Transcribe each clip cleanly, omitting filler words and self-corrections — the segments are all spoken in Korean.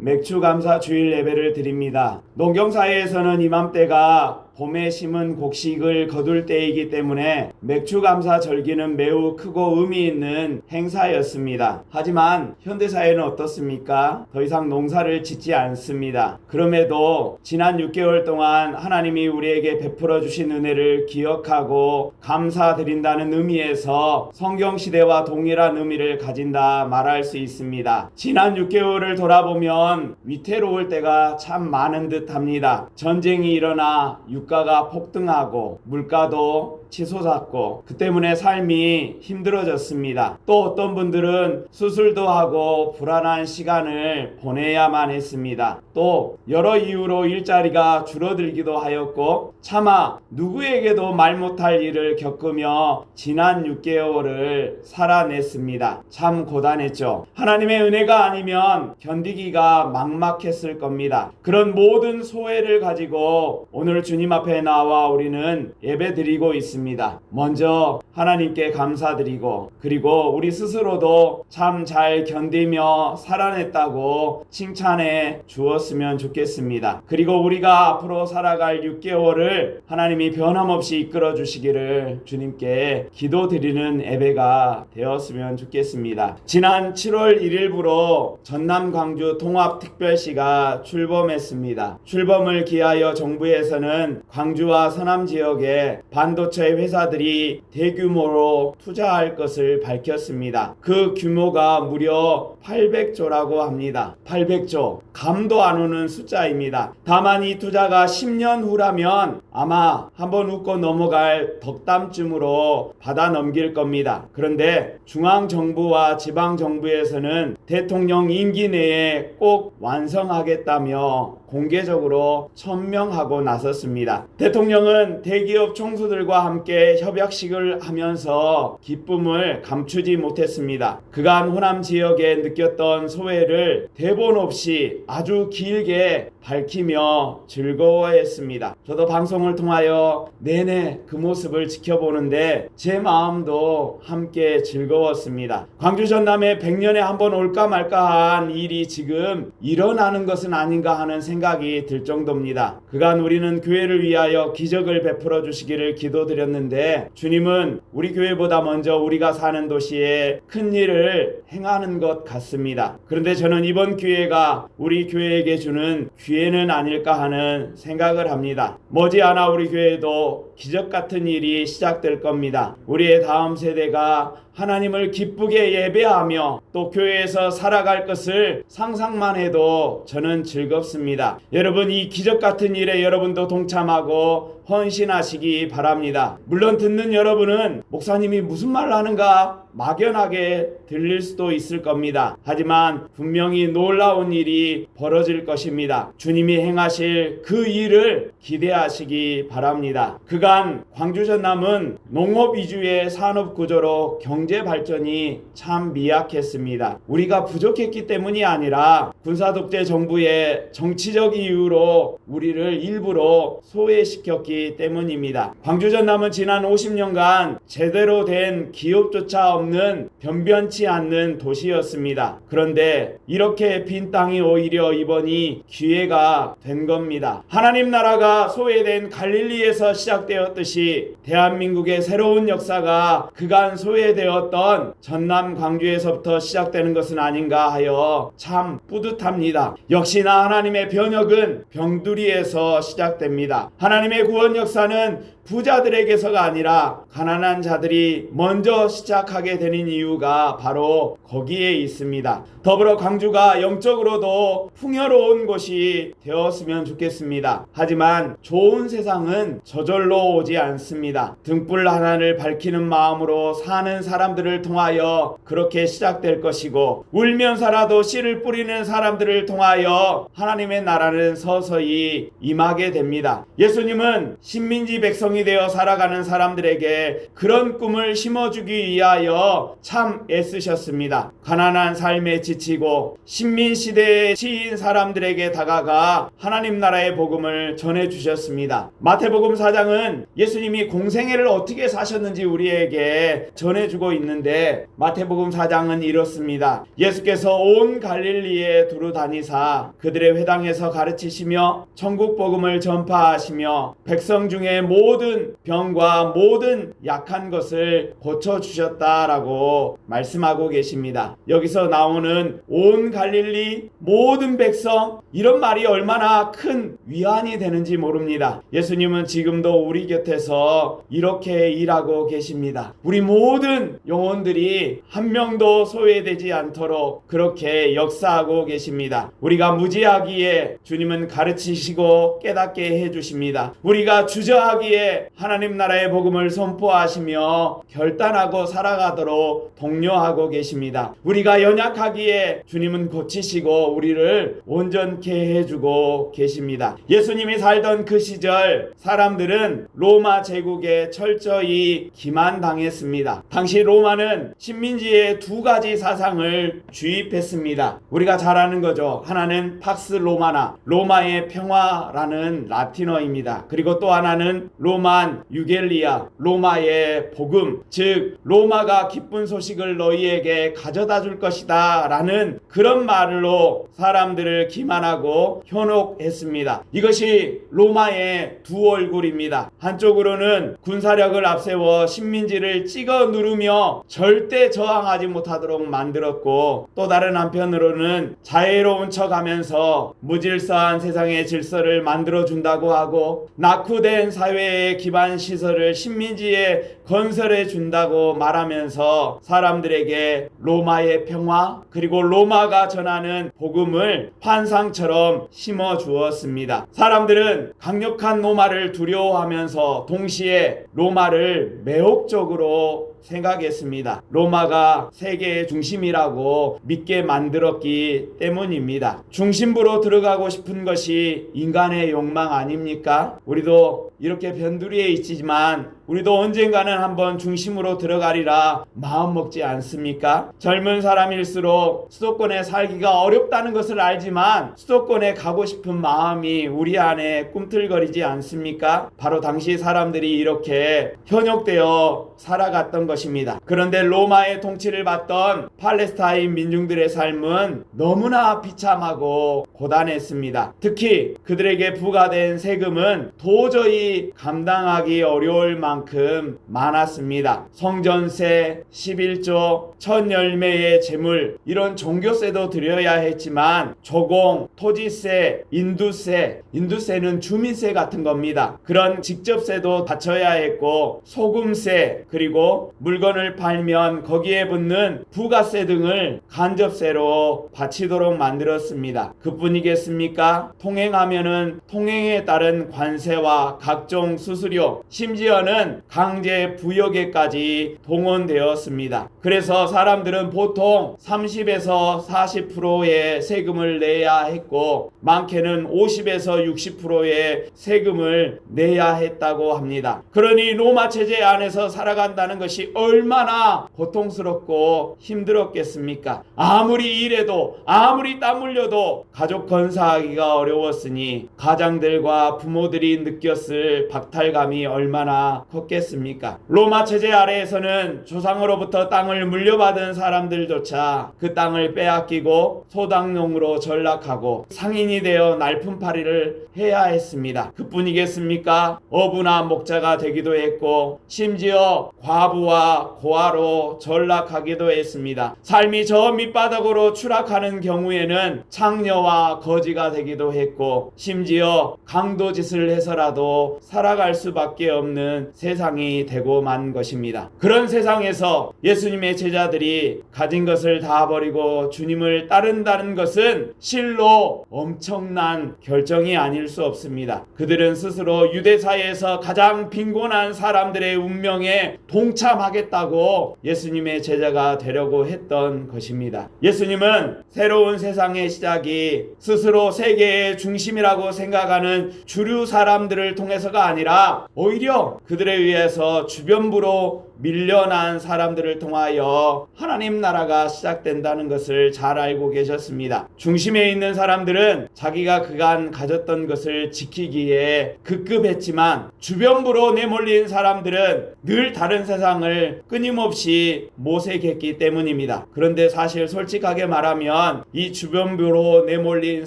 맥주감사 주일 예배를 드립니다. 농경사회에서는 이맘때가 봄에 심은 곡식을 거둘 때이기 때문에 맥주감사 절기는 매우 크고 의미 있는 행사였습니다. 하지만 현대사회는 어떻습니까? 더 이상 농사를 짓지 않습니다. 그럼에도 지난 6개월 동안 하나님이 우리에게 베풀어 주신 은혜를 기억하고 감사드린다는 의미에서 성경시대와 동일한 의미를 가진다 말할 수 있습니다. 지난 6개월을 돌아보면 위태로울 때가 참 많은 듯 합니다. 전쟁이 일어나 유가가 폭등하고 물가도 치솟았고 그 때문에 삶이 힘들어졌습니다. 또 어떤 분들은 수술도 하고 불안한 시간을 보내야만 했습니다. 또 여러 이유로 일자리가 줄어들기도 하였고 차마 누구에게도 말 못할 일을 겪으며 지난 6개월을 살아냈습니다. 참 고단했죠. 하나님의 은혜가 아니면 견디기가 막막했을 겁니다. 그런 모든 소회를 가지고 오늘 주님 앞에 나와 우리는 예배드리고 있습니다. 먼저 하나님께 감사드리고 그리고 우리 스스로도 참 잘 견디며 살아냈다고 칭찬해 주었으면 좋겠습니다. 그리고 우리가 앞으로 살아갈 6개월을 하나님이 변함없이 이끌어 주시기를 주님께 기도드리는 예배가 되었으면 좋겠습니다. 지난 7월 1일부로 전남 광주 통합특별시가 출범했습니다. 출범을 기하여 정부에서는 광주와 서남 지역에 반도체 회사들이 대규모로 투자할 것을 밝혔습니다. 그 규모가 무려 800조라고 합니다. 800조. 감도 안 오는 숫자입니다. 다만 이 투자가 10년 후라면 아마 한번 웃고 넘어갈 덕담쯤으로 받아 넘길 겁니다. 그런데 중앙정부와 지방정부에서는 대통령 임기 내에 꼭 완성하겠다며 공개적으로 천명하고 나섰습니다. 대통령은 대기업 총수들과 함께 협약식을 하면서 기쁨을 감추지 못했습니다. 그간 호남 지역에 느꼈던 소외를 대본 없이 아주 길게 밝히며 즐거워했습니다. 저도 방송을 통하여 내내 그 모습을 지켜보는데 제 마음도 함께 즐거웠습니다. 광주 전남에 100년에 한번 올까 말까한 일이 지금 일어나는 것은 아닌가 하는 생각이 들 정도입니다. 그간 우리는 교회를 위하여 기적을 베풀어 주시기를 기도드렸는데 주님은 우리 교회보다 먼저 우리가 사는 도시에 큰 일을 행하는 것 같습니다. 그런데 저는 이번 기회가 우리 교회에게 주는 기회는 아닐까 하는 생각을 합니다. 머지않아 우리 교회도 기적 같은 일이 시작될 겁니다. 우리의 다음 세대가 하나님을 기쁘게 예배하며 또 교회에서 살아갈 것을 상상만 해도 저는 즐겁습니다. 여러분, 이 기적 같은 일에 여러분도 동참하고 헌신하시기 바랍니다. 물론 듣는 여러분은 목사님이 무슨 말을 하는가 막연하게 들릴 수도 있을 겁니다. 하지만 분명히 놀라운 일이 벌어질 것입니다. 주님이 행하실 그 일을 기대하시기 바랍니다. 그간 광주 전남은 농업 위주의 산업 구조로 경제 발전이 참 미약했습니다. 우리가 부족했기 때문이 아니라 군사독재 정부의 정치적 이유로 우리를 일부러 소외시켰기 때문입니다. 광주 전남은 지난 50년간 제대로 된 기업조차 없는 변변치 않는 도시였습니다. 그런데 이렇게 빈 땅이 오히려 이번이 기회가 된 겁니다. 하나님 나라가 소외된 갈릴리에서 시작되었듯이 대한민국의 새로운 역사가 그간 소외되었던 전남 광주에서부터 시작되는 것은 아닌가 하여 참 뿌듯합니다. 역시나 하나님의 변혁은 병두리에서 시작됩니다. 하나님의 구원 역사는 부자들에게서가 아니라 가난한 자들이 먼저 시작하게 되는 이유가 바로 거기에 있습니다. 더불어 광주가 영적으로도 풍요로운 곳이 되었으면 좋겠습니다. 하지만 좋은 세상은 저절로 오지 않습니다. 등불 하나를 밝히는 마음으로 사는 사람들을 통하여 그렇게 시작될 것이고, 울면서라도 씨를 뿌리는 사람들을 통하여 하나님의 나라는 서서히 임하게 됩니다. 예수님은 신민지 백성이 되어 살아가는 사람들에게 그런 꿈을 심어주기 위하여 위해서 참 애쓰셨습니다. 가난한 삶에 지치고 신민시대에 치인 사람들에게 다가가 하나님 나라의 복음을 전해주셨습니다. 마태복음 4장은 예수님이 공생애를 어떻게 사셨는지 우리에게 전해주고 있는데, 마태복음 4장은 이렇습니다. 예수께서 온 갈릴리에 두루 다니사 그들의 회당에서 가르치시며 천국 복음을 전파하시며 백성 중에 모든 병과 모든 약한 것을 고쳐주셨다라고 말씀하고 계십니다. 여기서 나오는 온 갈릴리 모든 백성, 이런 말이 얼마나 큰 위안이 되는지 모릅니다. 예수님은 지금도 우리 곁에서 이렇게 일하고 계십니다. 우리 모든 영혼들이 한 명도 소외되지 않도록 그렇게 역사하고 계십니다. 우리가 무지하기에 주님은 가르치시고 깨닫게 해주십니다. 우리가 주저하기에 하나님 나라의 복음을 선포하시며 결단하고 살아가도록 독려하고 계십니다. 우리가 연약하기에 주님은 고치시고 우리를 온전케 해주고 계십니다. 예수님이 살던 그 시절 사람들은 로마 제국에 철저히 기만당했습니다. 당시 로마는 식민지의 두 가지 사상을 주입했습니다. 우리가 잘 아는 거죠. 하나는 팍스 로마나, 로마의 평화라는 라틴어입니다. 그리고 또 하나는 로만 유겔리아, 로마의 복음, 즉 로마가 기쁜 소식을 너희에게 가져다 줄 것이다 라는 그런 말로 사람들을 기만하고 현혹했습니다. 이것이 로마의 두 얼굴입니다. 한쪽으로는 군사력을 앞세워 식민지를 찍어 누르며 절대 저항하지 못하도록 만들었고, 또 다른 한편으로는 자애로운 척하면서 무질서한 세상의 질서를 만들어준다고 하고 낙후된 사회의 기반 시설을 식민지에 건설해 준다고 말하면서 사람들에게 로마의 평화 그리고 로마가 전하는 복음을 환상처럼 심어 주었습니다. 사람들은 강력한 로마를 두려워하면서 동시에 로마를 매혹적으로 생각했습니다. 로마가 세계의 중심이라고 믿게 만들었기 때문입니다. 중심부로 들어가고 싶은 것이 인간의 욕망 아닙니까? 우리도 이렇게 변두리에 있지만 우리도 언젠가는 한번 중심으로 들어가리라 마음 먹지 않습니까? 젊은 사람일수록 수도권에 살기가 어렵다는 것을 알지만 수도권에 가고 싶은 마음이 우리 안에 꿈틀거리지 않습니까? 바로 당시 사람들이 이렇게 현혹되어 살아갔던 것입니다. 그런데 로마의 통치를 받던 팔레스타인 민중들의 삶은 너무나 비참하고 고단했습니다. 특히 그들에게 부과된 세금은 도저히 감당하기 어려울 만큼 많았습니다. 성전세, 11조, 첫 열매의 제물, 이런 종교세도 드려야 했지만 조공, 토지세, 인두세는 주민세 같은 겁니다. 그런 직접세도 바쳐야 했고 소금세, 그리고 물건을 팔면 거기에 붙는 부가세 등을 간접세로 바치도록 만들었습니다. 그뿐이겠습니까? 통행하면은 통행에 따른 관세와 각종 수수료, 심지어는 강제 부역에까지 동원되었습니다. 그래서 사람들은 보통 30에서 40%의 세금을 내야 했고 많게는 50에서 60%의 세금을 내야 했다고 합니다. 그러니 로마 체제 안에서 살아간다는 것이 얼마나 고통스럽고 힘들었겠습니까? 아무리 일해도 아무리 땀 흘려도 가족 건사하기가 어려웠으니 가장들과 부모들이 느꼈을 박탈감이 얼마나 컸겠습니까? 로마 체제 아래에서는 조상으로부터 땅을 물려받은 사람들조차 그 땅을 빼앗기고 소당농으로 전락하고 상인이 되어 날품팔이를 해야 했습니다. 그뿐이겠습니까? 어부나 목자가 되기도 했고 심지어 과부와 고아로 전락하기도 했습니다. 삶이 저 밑바닥으로 추락하는 경우에는 창녀와 거지가 되기도 했고 심지어 강도짓을 해서라도 살아갈 수밖에 없는 세상이 되고 만 것입니다. 그런 세상에서 예수님의 제자들이 가진 것을 다 버리고 주님을 따른다는 것은 실로 엄청난 결정이 아닐 수 없습니다. 그들은 스스로 유대사회에서 가장 빈곤한 사람들의 운명에 동참하겠다고 예수님의 제자가 되려고 했던 것입니다. 예수님은 새로운 세상의 시작이 스스로 세계의 중심이라고 생각하는 주류 사람들을 통해서가 아니라 오히려 그들에 의해서 주변부로 밀려난 사람들을 통하여 하나님 나라가 시작된다는 것을 잘 알고 계셨습니다. 중심에 있는 사람들은 자기가 그간 가졌던 것을 지키기에 급급했지만 주변부로 내몰린 사람들은 늘 다른 세상을 끊임없이 모색했기 때문입니다. 그런데 사실 솔직하게 말하면 이 주변부로 내몰린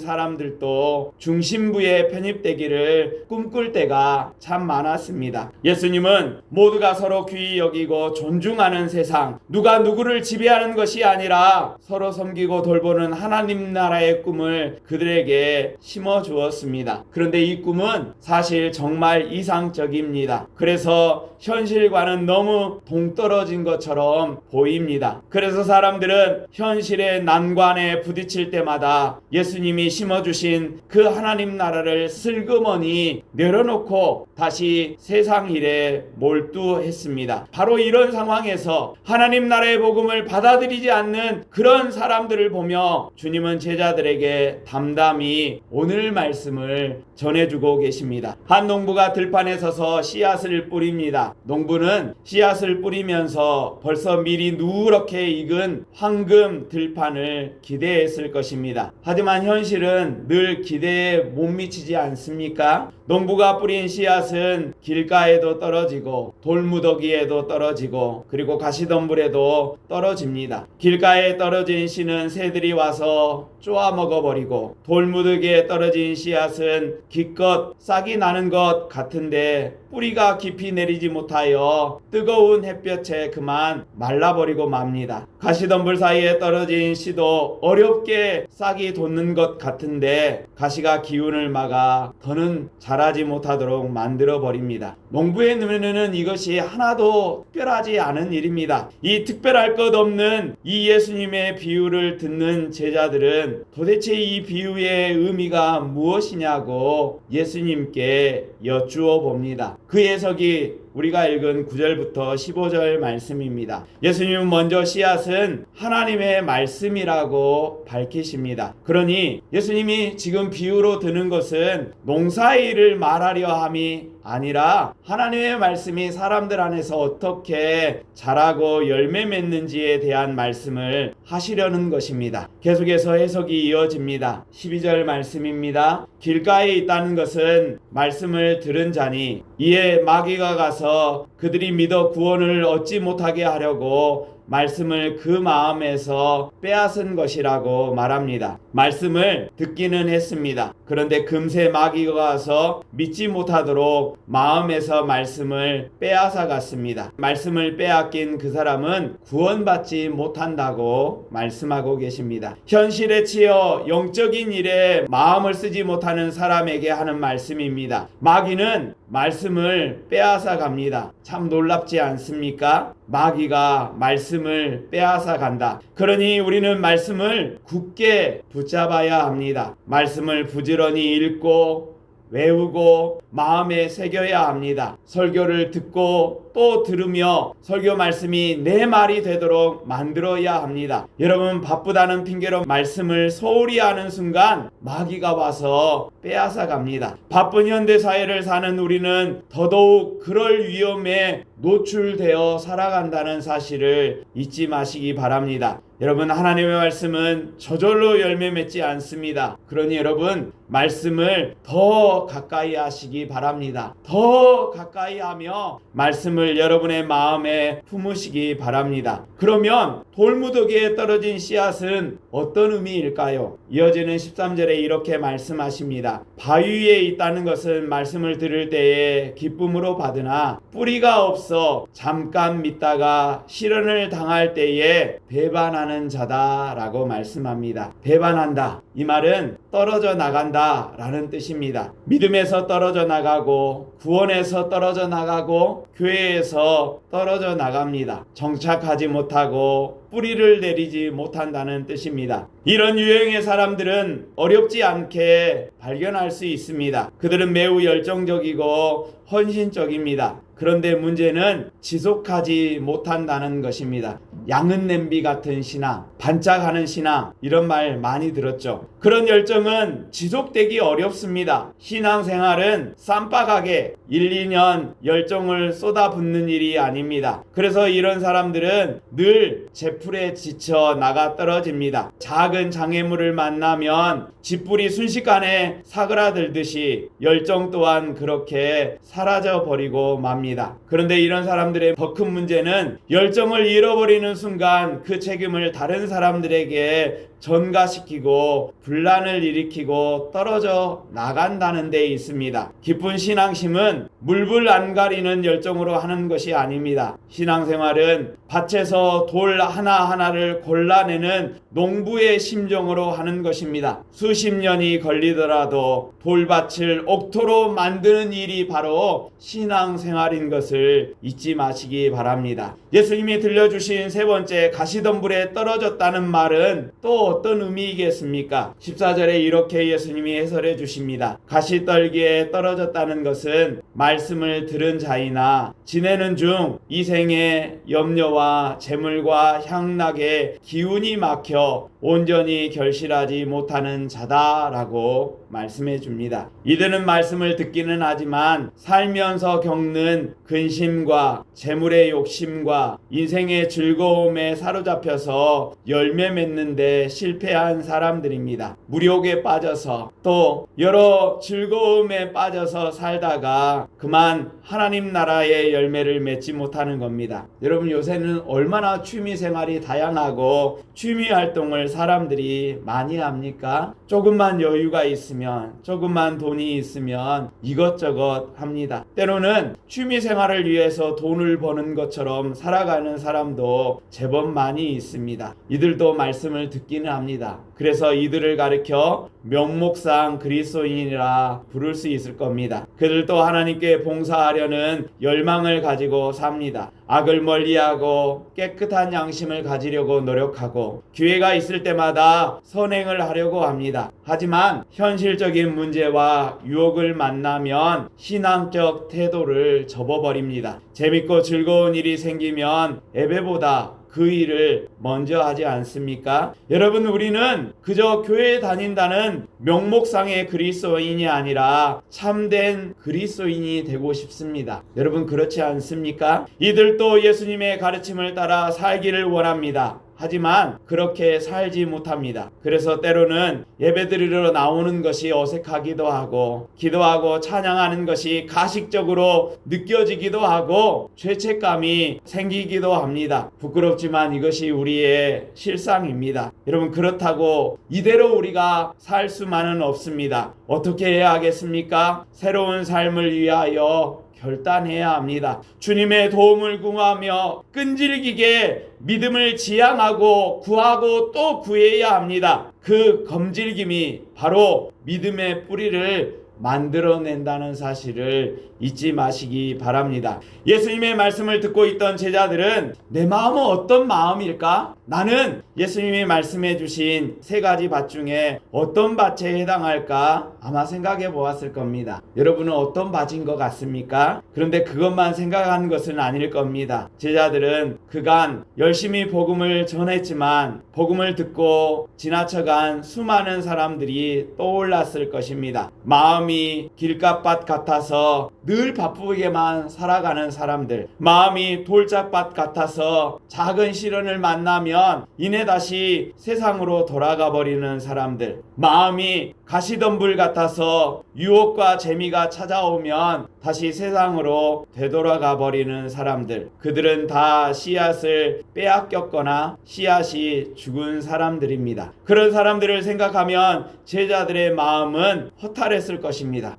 사람들도 중심부에 편입되기를 꿈꿀 때가 참 많았습니다. 예수님은 모두가 서로 귀히 여기고 존중하는 세상, 누가 누구를 지배하는 것이 아니라 서로 섬기고 돌보는 하나님 나라의 꿈을 그들에게 심어 주었습니다. 그런데 이 꿈은 사실 정말 이상적입니다. 그래서 현실과는 너무 동떨어진 것처럼 보입니다. 그래서 사람들은 현실의 난관에 부딪힐 때마다 예수님이 심어주신 그 하나님 나라를 슬그머니 내려놓고 다시 세상 일에 몰두했습니다. 바로 이런 상황에서 하나님 나라의 복음을 받아들이지 않는 그런 사람들을 보며 주님은 제자들에게 담담히 오늘 말씀을 전해주고 계십니다. 한 농부가 들판에 서서 씨앗을 뿌립니다. 농부는 씨앗을 뿌리면서 벌써 미리 누렇게 익은 황금 들판을 기대했을 것입니다. 하지만 현실은 늘 기대에 못 미치지 않습니까? 농부가 뿌린 씨앗은 길가에도 떨어지고 돌무더기에도 떨어지고 그리고 가시덤불에도 떨어집니다. 길가에 떨어진 씨는 새들이 와서 쪼아 먹어버리고 돌무더기에 떨어진 씨앗은 기껏 싹이 나는 것 같은데 뿌리가 깊이 내리지 못하여 뜨거운 햇볕에 그만 말라버리고 맙니다. 가시덤불 사이에 떨어진 씨도 어렵게 싹이 돋는 것 같은데 가시가 기운을 막아 더는 자라지 못하도록 만들어 버립니다. 농부의 눈에는 이것이 하나도 특별하지 않은 일입니다. 이 특별할 것 없는 이 예수님의 비유를 듣는 제자들은 도대체 이 비유의 의미가 무엇이냐고 예수님께 여쭈어 봅니다. 그 해석이 우리가 읽은 9절부터 15절 말씀입니다. 예수님은 먼저 씨앗은 하나님의 말씀이라고 밝히십니다. 그러니 예수님이 지금 비유로 드는 것은 농사일을 말하려 함이 아니라 하나님의 말씀이 사람들 안에서 어떻게 자라고 열매 맺는지에 대한 말씀을 하시려는 것입니다. 계속해서 해석이 이어집니다. 12절 말씀입니다. 길가에 있다는 것은 말씀을 들은 자니 이에 마귀가 가서 그들이 믿어 구원을 얻지 못하게 하려고 말씀을 그 마음에서 빼앗은 것이라고 말합니다. 말씀을 듣기는 했습니다. 그런데 금세 마귀가 와서 믿지 못하도록 마음에서 말씀을 빼앗아 갔습니다. 말씀을 빼앗긴 그 사람은 구원받지 못한다고 말씀하고 계십니다. 현실에 치여 영적인 일에 마음을 쓰지 못하는 사람에게 하는 말씀입니다. 마귀는 말씀을 빼앗아 갑니다. 참 놀랍지 않습니까? 마귀가 말씀을 빼앗아 간다. 그러니 우리는 말씀을 굳게 붙잡아야 합니다. 말씀을 부지런히 읽고 외우고 마음에 새겨야 합니다. 설교를 듣고 또 들으며 설교 말씀이 내 말이 되도록 만들어야 합니다. 여러분 바쁘다는 핑계로 말씀을 소홀히 하는 순간 마귀가 와서 빼앗아 갑니다. 바쁜 현대 사회를 사는 우리는 더더욱 그럴 위험에 노출되어 살아간다는 사실을 잊지 마시기 바랍니다. 여러분 하나님의 말씀은 저절로 열매 맺지 않습니다. 그러니 여러분 말씀을 더 가까이 하시기 바랍니다. 더 가까이 하며 말씀을 여러분의 마음에 품으시기 바랍니다. 그러면 돌무더기에 떨어진 씨앗은 어떤 의미일까요? 이어지는 13절에 이렇게 말씀하십니다. 바위 위에 있다는 것은 말씀을 들을 때에 기쁨으로 받으나 뿌리가 없어 잠깐 믿다가 시련을 당할 때에 배반하는 자다라고 말씀합니다. 배반한다. 이 말은 떨어져 나간다 라는 뜻입니다. 믿음에서 떨어져 나가고 구원에서 떨어져 나가고 교회에서 떨어져 나갑니다. 정착하지 못하고 뿌리를 내리지 못한다는 뜻입니다. 이런 유형의 사람들은 어렵지 않게 발견할 수 있습니다. 그들은 매우 열정적이고 헌신적입니다. 그런데 문제는 지속하지 못한다는 것입니다. 양은 냄비 같은 신앙, 반짝하는 신앙, 이런 말 많이 들었죠. 그런 열정은 지속되기 어렵습니다. 신앙생활은 쌈박하게 1, 2년 열정을 쏟아붓는 일이 아닙니다. 그래서 이런 사람들은 늘 제풀에 지쳐 나가 떨어집니다. 작은 장애물을 만나면 짓불이 순식간에 사그라들듯이 열정 또한 그렇게 사라져 버리고 맙니다. 그런데 이런 사람들의 더 큰 문제는 열정을 잃어버리는 순간 그 책임을 다른 사람들에게 전가시키고 분란을 일으키고 떨어져 나간다는 데 있습니다. 깊은 신앙심은 물불 안 가리는 열정으로 하는 것이 아닙니다. 신앙생활은 밭에서 돌 하나하나를 골라내는 농부의 심정으로 하는 것입니다. 수십 년이 걸리더라도 돌밭을 옥토로 만드는 일이 바로 신앙생활인 것을 잊지 마시기 바랍니다. 예수님이 들려주신 세 번째 가시덤불에 떨어졌다는 말은 또 어떤 의미이겠습니까? 14절에 이렇게 예수님이 해설해 주십니다. 가시떨기에 떨어졌다는 것은 말씀을 들은 자이나 지내는 중 이 생의 염려와 재물과 향락에 기운이 막혀 온전히 결실하지 못하는 자다라고 말씀해 줍니다. 이들은 말씀을 듣기는 하지만 살면서 겪는 근심과 재물의 욕심과 인생의 즐거움에 사로잡혀서 열매 맺는데 실패한 사람들입니다. 무욕에 빠져서 또 여러 즐거움에 빠져서 살다가 그만 하나님 나라의 열매를 맺지 못하는 겁니다. 여러분, 요새는 얼마나 취미생활이 다양하고 취미활동을 사람들이 많이 합니까? 조금만 여유가 있으면, 조금만 돈이 있으면 이것저것 합니다. 때로는 취미생활을 위해서 돈을 버는 것처럼 살아가는 사람도 제법 많이 있습니다. 이들도 말씀을 듣기는 합니다. 그래서 이들을 가리켜 명목상 그리스도인이라 부를 수 있을 겁니다. 그들도 하나님께 봉사하려는 열망을 가지고 삽니다. 악을 멀리하고 깨끗한 양심을 가지려고 노력하고 기회가 있을 때마다 선행을 하려고 합니다. 하지만 현실적인 문제와 유혹을 만나면 신앙적 태도를 접어버립니다. 재밌고 즐거운 일이 생기면 예배보다 그 일을 먼저 하지 않습니까? 여러분, 우리는 그저 교회에 다닌다는 명목상의 그리스도인이 아니라 참된 그리스도인이 되고 싶습니다. 여러분, 그렇지 않습니까? 이들도 예수님의 가르침을 따라 살기를 원합니다. 하지만 그렇게 살지 못합니다. 그래서 때로는 예배드리러 나오는 것이 어색하기도 하고 기도하고 찬양하는 것이 가식적으로 느껴지기도 하고 죄책감이 생기기도 합니다. 부끄럽지만 이것이 우리의 실상입니다. 여러분, 그렇다고 이대로 우리가 살 수만은 없습니다. 어떻게 해야 하겠습니까? 새로운 삶을 위하여 결단해야 합니다. 주님의 도움을 구하며 끈질기게 믿음을 지향하고 구하고 또 구해야 합니다. 그 검질김이 바로 믿음의 뿌리를 만들어낸다는 사실을 잊지 마시기 바랍니다. 예수님의 말씀을 듣고 있던 제자들은 내 마음은 어떤 마음일까? 나는 예수님이 말씀해 주신 세 가지 밭 중에 어떤 밭에 해당할까? 아마 생각해 보았을 겁니다. 여러분은 어떤 밭인 것 같습니까? 그런데 그것만 생각한 것은 아닐 겁니다. 제자들은 그간 열심히 복음을 전했지만 복음을 듣고 지나쳐간 수많은 사람들이 떠올랐을 것입니다. 마음이 길가밭 같아서 늘 바쁘게만 살아가는 사람들, 마음이 돌짝밭 같아서 작은 시련을 만나면 이내 다시 세상으로 돌아가 버리는 사람들, 마음이 가시덤불 같아서 유혹과 재미가 찾아오면 다시 세상으로 되돌아가 버리는 사람들, 그들은 다 씨앗을 빼앗겼거나 씨앗이 죽은 사람들입니다. 그런 사람들을 생각하면 제자들의 마음은 허탈했을 것입니다.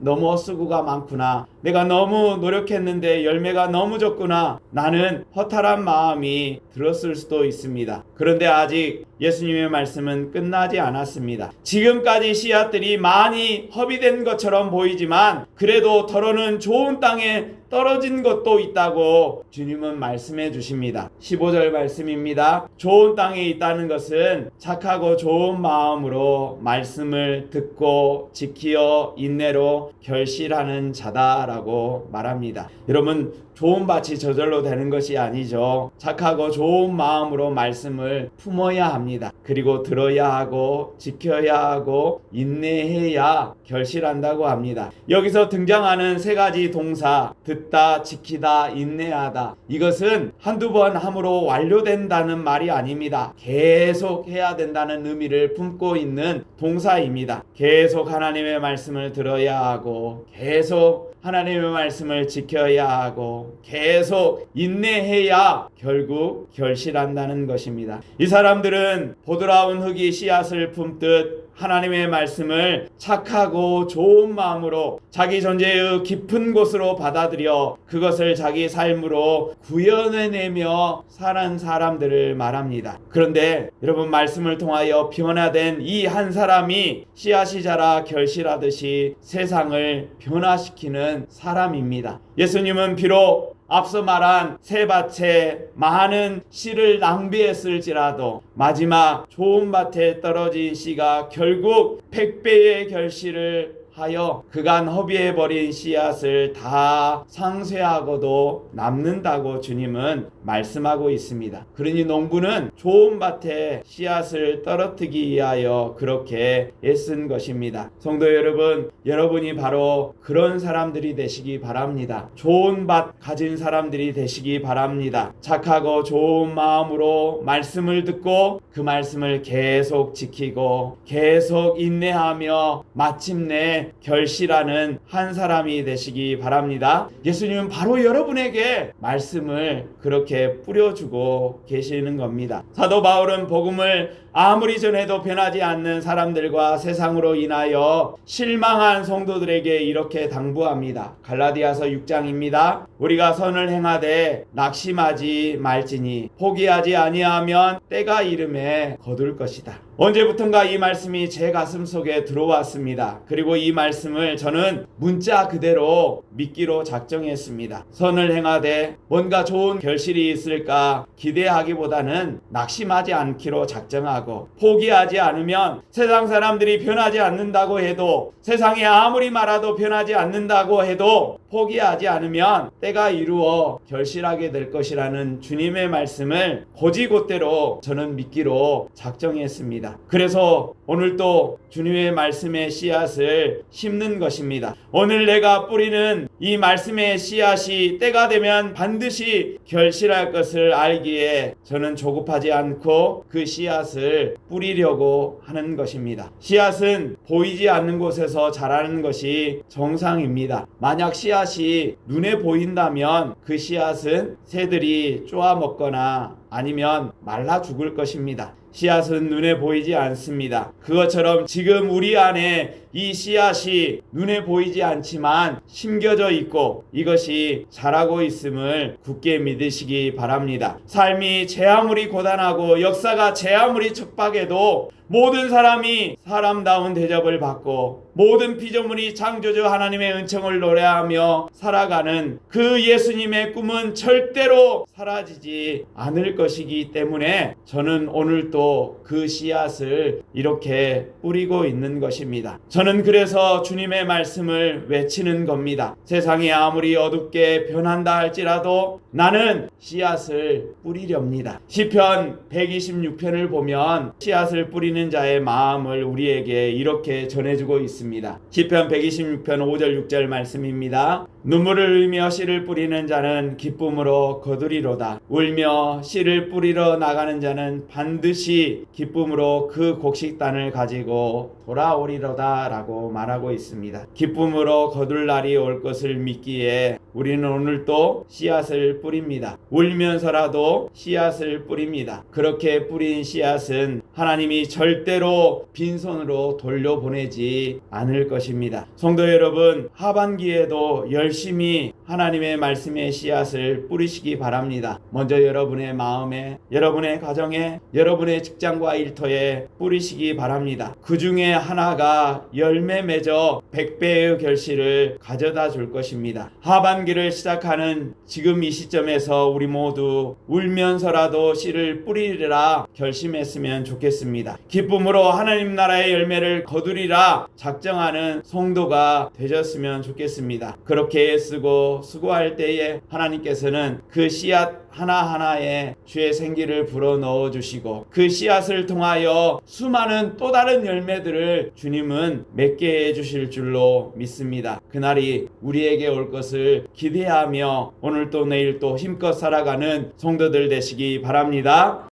너무 헛수고가 많구나. 내가 너무 노력했는데 열매가 너무 적구나. 나는 허탈한 마음이 들었을 수도 있습니다. 그런데 아직 예수님의 말씀은 끝나지 않았습니다. 지금까지 씨앗들이 많이 허비된 것처럼 보이지만 그래도 더러는 좋은 땅에 떨어진 것도 있다고 주님은 말씀해 주십니다. 15절 말씀입니다. 좋은 땅에 있다는 것은 착하고 좋은 마음으로 말씀을 듣고 지키어 인내로 결실하는 자다라고 말합니다. 여러분, 좋은 밭이 저절로 되는 것이 아니죠. 착하고 좋은 마음으로 말씀을 품어야 합니다. 그리고 들어야 하고 지켜야 하고 인내해야 결실한다고 합니다. 여기서 등장하는 세 가지 동사, 듣다, 지키다, 인내하다, 이것은 한두 번 함으로 완료된다는 말이 아닙니다. 계속 해야 된다는 의미를 품고 있는 동사입니다. 계속 하나님의 말씀을 들어야 하고, 계속 하나님의 말씀을 지켜야 하고, 계속 인내해야 결국 결실한다는 것입니다. 이 사람들은 보드라운 흙이 씨앗을 품듯 하나님의 말씀을 착하고 좋은 마음으로 자기 존재의 깊은 곳으로 받아들여 그것을 자기 삶으로 구현해내며 사는 사람들을 말합니다. 그런데 여러분, 말씀을 통하여 변화된 이 한 사람이 씨앗이 자라 결실하듯이 세상을 변화시키는 사람입니다. 예수님은 비록 앞서 말한 새 밭에 많은 씨를 낭비했을지라도 마지막 좋은 밭에 떨어진 씨가 결국 100배의 결실을 하여 그간 허비해버린 씨앗을 다 상쇄하고도 남는다고 주님은 말씀하고 있습니다. 그러니 농부는 좋은 밭에 씨앗을 떨어뜨리기 위하여 그렇게 애쓴 것입니다. 성도 여러분, 여러분이 바로 그런 사람들이 되시기 바랍니다. 좋은 밭 가진 사람들이 되시기 바랍니다. 착하고 좋은 마음으로 말씀을 듣고 그 말씀을 계속 지키고 계속 인내하며 마침내 결실하는 한 사람이 되시기 바랍니다. 예수님은 바로 여러분에게 말씀을 그렇게 뿌려주고 계시는 겁니다. 사도 바울은 복음을 아무리 전해도 변하지 않는 사람들과 세상으로 인하여 실망한 성도들에게 이렇게 당부합니다. 갈라디아서 6장입니다. 우리가 선을 행하되 낙심하지 말지니 포기하지 아니하면 때가 이름에 거둘 것이다. 언제부턴가 이 말씀이 제 가슴 속에 들어왔습니다. 그리고 이 말씀을 저는 문자 그대로 믿기로 작정했습니다. 선을 행하되 뭔가 좋은 결실이 있을까 기대하기보다는 낙심하지 않기로 작정하고, 포기하지 않으면 세상 사람들이 변하지 않는다고 해도, 세상에 아무리 말아도 변하지 않는다고 해도 포기하지 않으면 때가 이루어 결실하게 될 것이라는 주님의 말씀을 곧이곧대로 저는 믿기로 작정했습니다. 그래서 오늘도 주님의 말씀의 씨앗을 심는 것입니다. 오늘 내가 뿌리는 이 말씀의 씨앗이 때가 되면 반드시 결실할 것을 알기에 저는 조급하지 않고 그 씨앗을 뿌리려고 하는 것입니다. 씨앗은 보이지 않는 곳에서 자라는 것이 정상입니다. 만약 씨앗이 눈에 보인다면 그 씨앗은 새들이 쪼아 먹거나 아니면 말라 죽을 것입니다. 씨앗은 눈에 보이지 않습니다. 그것처럼 지금 우리 안에 이 씨앗이 눈에 보이지 않지만 심겨져 있고 이것이 자라고 있음을 굳게 믿으시기 바랍니다. 삶이 제 아무리 고단하고 역사가 제 아무리 척박해도 모든 사람이 사람다운 대접을 받고 모든 피조물이 창조주 하나님의 은총을 노래하며 살아가는 그 예수님의 꿈은 절대로 사라지지 않을 것이기 때문에 저는 오늘도 그 씨앗을 이렇게 뿌리고 있는 것입니다. 저는 그래서 주님의 말씀을 외치는 겁니다. 세상이 아무리 어둡게 변한다 할지라도 나는 씨앗을 뿌리렵니다. 시편 126편을 보면 씨앗을 뿌리는 자의 마음을 우리에게 이렇게 전해주고 있습니다. 시편 126편 5절 6절 말씀입니다. 눈물을 흘리며 씨를 뿌리는 자는 기쁨으로 거두리로다. 울며 씨를 뿌리러 나가는 자는 반드시 기쁨으로 그 곡식단을 가지고 돌아오리로다 라고 말하고 있습니다. 기쁨으로 거둘 날이 올 것을 믿기에 우리는 오늘도 씨앗을 뿌립니다. 울면서라도 씨앗을 뿌립니다. 그렇게 뿌린 씨앗은 하나님이 절대로 빈손으로 돌려보내지 않을 것입니다. 성도 여러분, 하반기에도 열심히 하나님의 말씀의 씨앗을 뿌리시기 바랍니다. 먼저 여러분의 마음에, 여러분의 가정에, 여러분의 직장과 일터에 뿌리시기 바랍니다. 그 중에 하나가 열매 맺어 100배의 결실을 가져다 줄 것입니다. 하반기를 시작하는 지금 이 시점에서 우리 모두 울면서라도 씨를 뿌리리라 결심했으면 좋겠습니다. 기쁨으로 하나님 나라의 열매를 거두리라 작정하는 성도가 되셨으면 좋겠습니다. 그렇게 애쓰고 일하고 수고할 때에 하나님께서는 그 씨앗 하나하나에 주의 생기를 불어넣어 주시고 그 씨앗을 통하여 수많은 또 다른 열매들을 주님은 맺게 해 주실 줄로 믿습니다. 그날이 우리에게 올 것을 기대하며 오늘 또 내일 또 힘껏 살아가는 성도들 되시기 바랍니다.